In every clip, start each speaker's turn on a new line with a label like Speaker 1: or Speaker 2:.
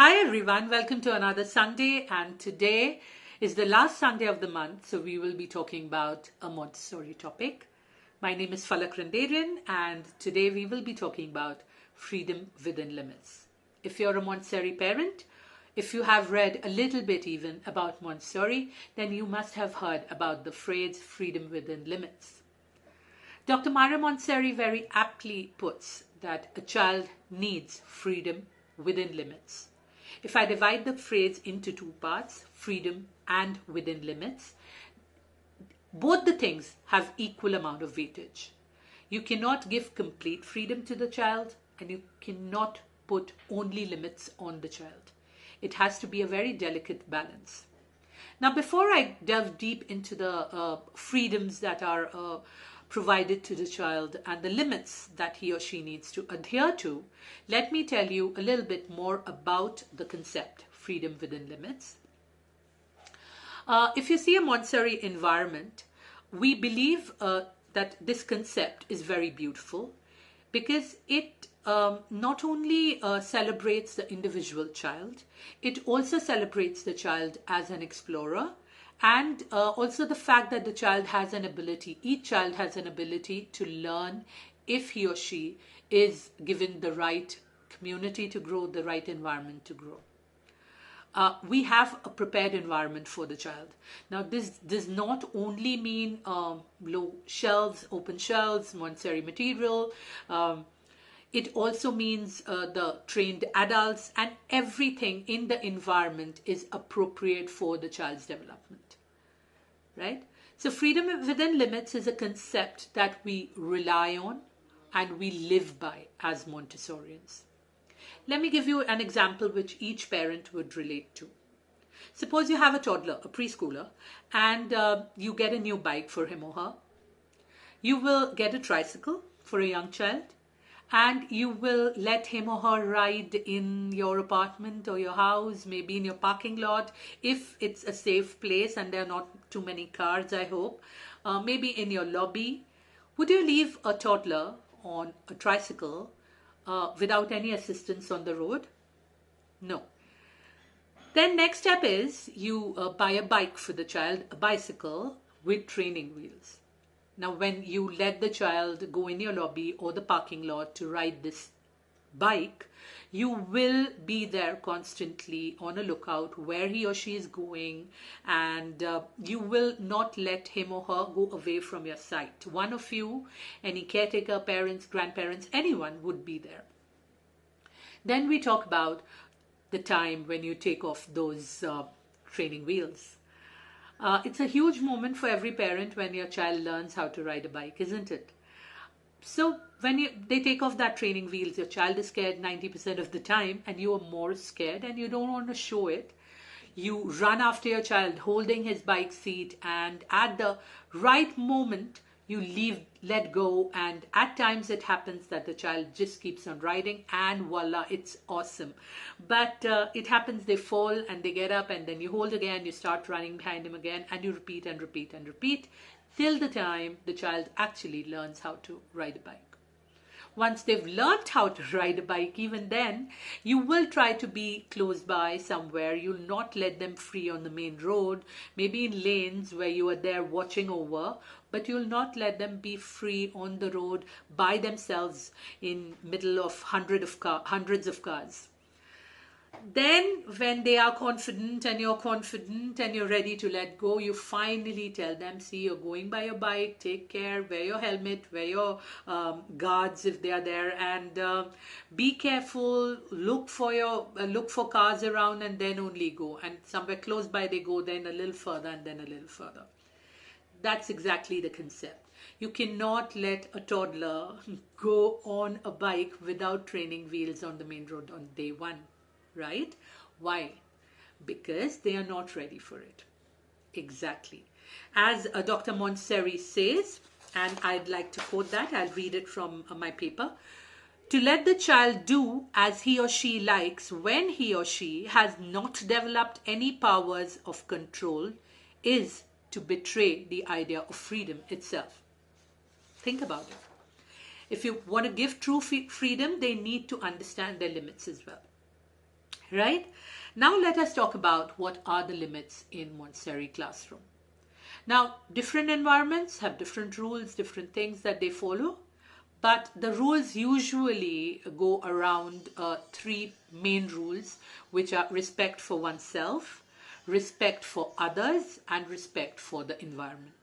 Speaker 1: Hi everyone, welcome to another Sunday, and today is the last Sunday of the month, so we will be talking about a Montessori topic. My name is Falak Randarian, and today we will be talking about freedom within limits. If you're a Montessori parent, if you have read a little bit even about Montessori, then you must have heard about the phrase freedom within limits. Dr. Myra Montessori very aptly puts that a child needs freedom within limits. If I divide the phrase into two parts, freedom and within limits, both the things have equal amount of weightage. You cannot give complete freedom to the child, and you cannot put only limits on the child. It has to be a very delicate balance. Now, before I delve deep into the freedoms that are provided to the child and the limits that he or she needs to adhere to, let me tell you a little bit more about the concept freedom within limits. If you see a Montessori environment, we believe that this concept is very beautiful because it not only celebrates the individual child, it also celebrates the child as an explorer, and also the fact that the child has an ability, each child has an ability to learn if he or she is given the right community to grow, the right environment to grow. We have a prepared environment for the child. Now, this does not only mean low shelves, open shelves, Montessori material. It also means the trained adults, and everything in the environment is appropriate for the child's development, right? So freedom within limits is a concept that we rely on and we live by as Montessorians. Let me give you an example which each parent would relate to. Suppose you have a toddler, a preschooler, and you get a new bike for him or her. You will get a tricycle for a young child, and you will let him or her ride in your apartment or your house, maybe in your parking lot, if it's a safe place and there are not too many cars, I hope. Maybe in your lobby. Would you leave a toddler on a tricycle without any assistance on the road? No. Then next step is you buy a bike for the child, a bicycle with training wheels. Now, when you let the child go in your lobby or the parking lot to ride this bike, you will be there constantly on a lookout where he or she is going, and you will not let him or her go away from your sight. One of you, any caretaker, parents, grandparents, anyone would be there. Then we talk about the time when you take off those training wheels. It's a huge moment for every parent when your child learns how to ride a bike, isn't it? So when they take off that training wheels, your child is scared 90% of the time, and you are more scared and you don't want to show it. You run after your child holding his bike seat, and at the right moment you let go, and at times it happens that the child just keeps on riding, and voila, it's awesome. But it happens, they fall and they get up, and then you hold again, you start running behind him again, and you repeat and repeat and repeat till the time the child actually learns how to ride a bike. Once they've learned how to ride a bike, even then, you will try to be close by somewhere. You'll not let them free on the main road, maybe in lanes where you are there watching over, but you'll not let them be free on the road by themselves in middle of hundreds of cars. Then when they are confident and you're ready to let go, you finally tell them, see, you're going by your bike, take care, wear your helmet, wear your guards if they are there, and be careful, look for cars around, and then only go. And somewhere close by they go, then a little further, and then a little further. That's exactly the concept. You cannot let a toddler go on a bike without training wheels on the main road on day one. Right? Why? Because they are not ready for it. Exactly. As Dr. Montessori says, and I'd like to quote that, I'll read it from my paper. To let the child do as he or she likes when he or she has not developed any powers of control is to betray the idea of freedom itself. Think about it. If you want to give true freedom, they need to understand their limits as well. right? Now let us talk about what are the limits in Montessori classroom. Now, different environments have different rules, different things that they follow, but the rules usually go around three main rules, which are respect for oneself, respect for others, and respect for the environment.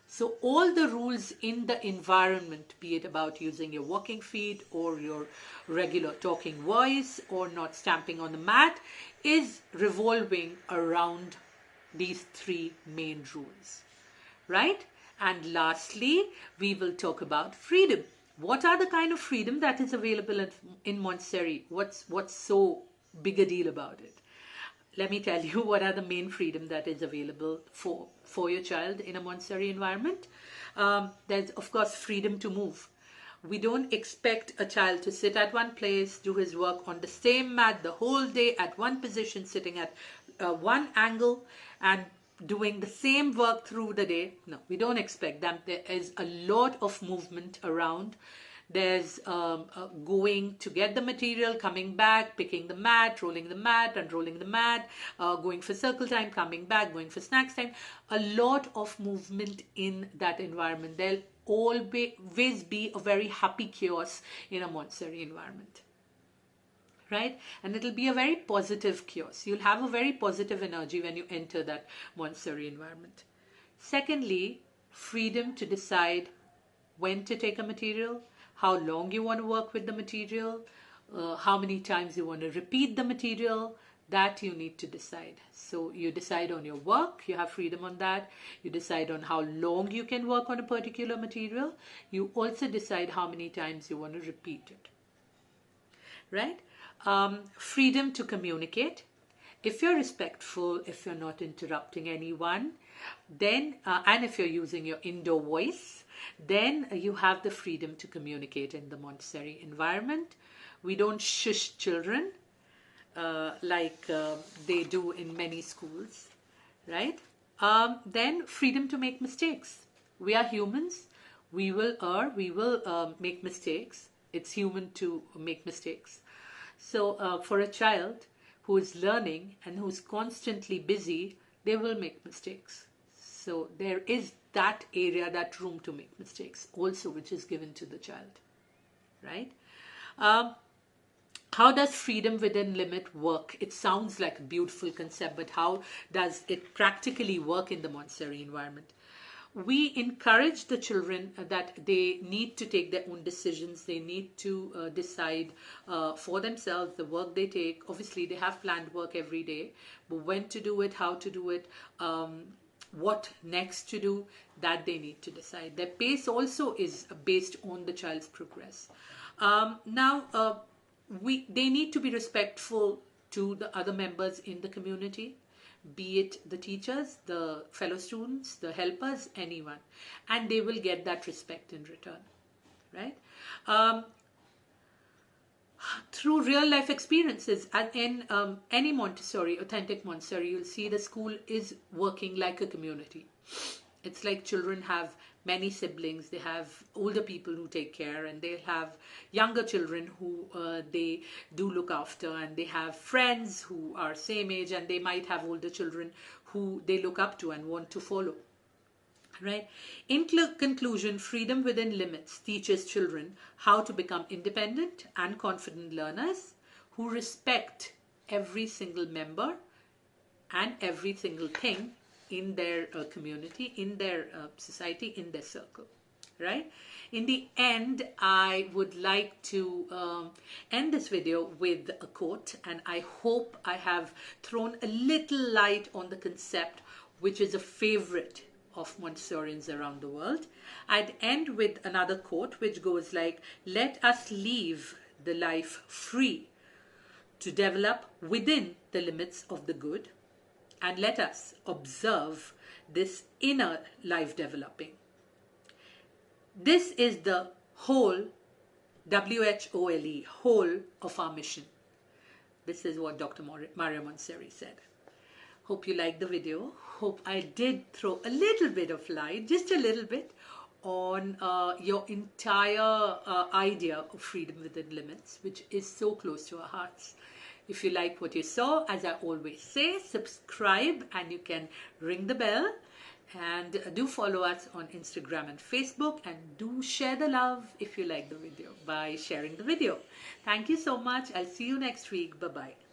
Speaker 1: So all the rules in the environment, be it about using your walking feet or your regular talking voice or not stamping on the mat, is revolving around these three main rules, right? And lastly, we will talk about freedom. What are the kind of freedom that is available in Montessori? What's so big a deal about it? Let me tell you what are the main freedom that is available for your child in a Montessori environment. There's of course freedom to move. We don't expect a child to sit at one place, do his work on the same mat the whole day at one position, sitting at one angle and doing the same work through the day. No, we don't expect that. There is a lot of movement around. There's going to get the material, coming back, picking the mat, rolling the mat, unrolling the mat, going for circle time, coming back, going for snacks time. A lot of movement in that environment. There'll always be a very happy chaos in a Montessori environment, right? And it'll be a very positive chaos. You'll have a very positive energy when you enter that Montessori environment. Secondly, freedom to decide when to take a material, how long you want to work with the material, how many times you want to repeat the material, that you need to decide. So you decide on your work, you have freedom on that. You decide on how long you can work on a particular material. You also decide how many times you want to repeat it, right? Freedom to communicate. If you're respectful, if you're not interrupting anyone, then, and if you're using your indoor voice, then you have the freedom to communicate in the Montessori environment. We don't shush children like they do in many schools, right? Then freedom to make mistakes. We are humans. We will err. We will make mistakes. It's human to make mistakes. So for a child who is learning and who's constantly busy, they will make mistakes. So there is that area, that room to make mistakes also, which is given to the child, right? How does freedom within limit work? It sounds like a beautiful concept, but how does it practically work in the Montessori environment? We encourage the children that they need to take their own decisions. They need to decide for themselves the work they take. Obviously, they have planned work every day, but when to do it, how to do it, what next to do, that they need to decide. Their pace also is based on the child's progress. They need to be respectful to the other members in the community, be it the teachers, the fellow students, the helpers, anyone, and they will get that respect in return, right? Through real life experiences in any Montessori, authentic Montessori, you'll see the school is working like a community. It's like children have many siblings, they have older people who take care, and they have younger children who they do look after, and they have friends who are same age, and they might have older children who they look up to and want to follow, right? In conclusion, freedom within limits teaches children how to become independent and confident learners who respect every single member and every single thing in their community, in their society, in their circle, right? In the end, I would like to end this video with a quote, and I hope I have thrown a little light on the concept, which is a favorite of Montessorians around the world. I'd end with another quote which goes like, "Let us leave the life free to develop within the limits of the good, and let us observe this inner life developing." This is the whole, WHOLE, whole of our mission. This is what Dr. Maria Montessori said. Hope you liked the video. Hope I did throw a little bit of light, just a little bit, on your entire idea of freedom within limits, which is so close to our hearts. If you like what you saw, as I always say, subscribe and you can ring the bell. And do follow us on Instagram and Facebook, and do share the love if you like the video by sharing the video. Thank you so much. I'll see you next week. Bye bye.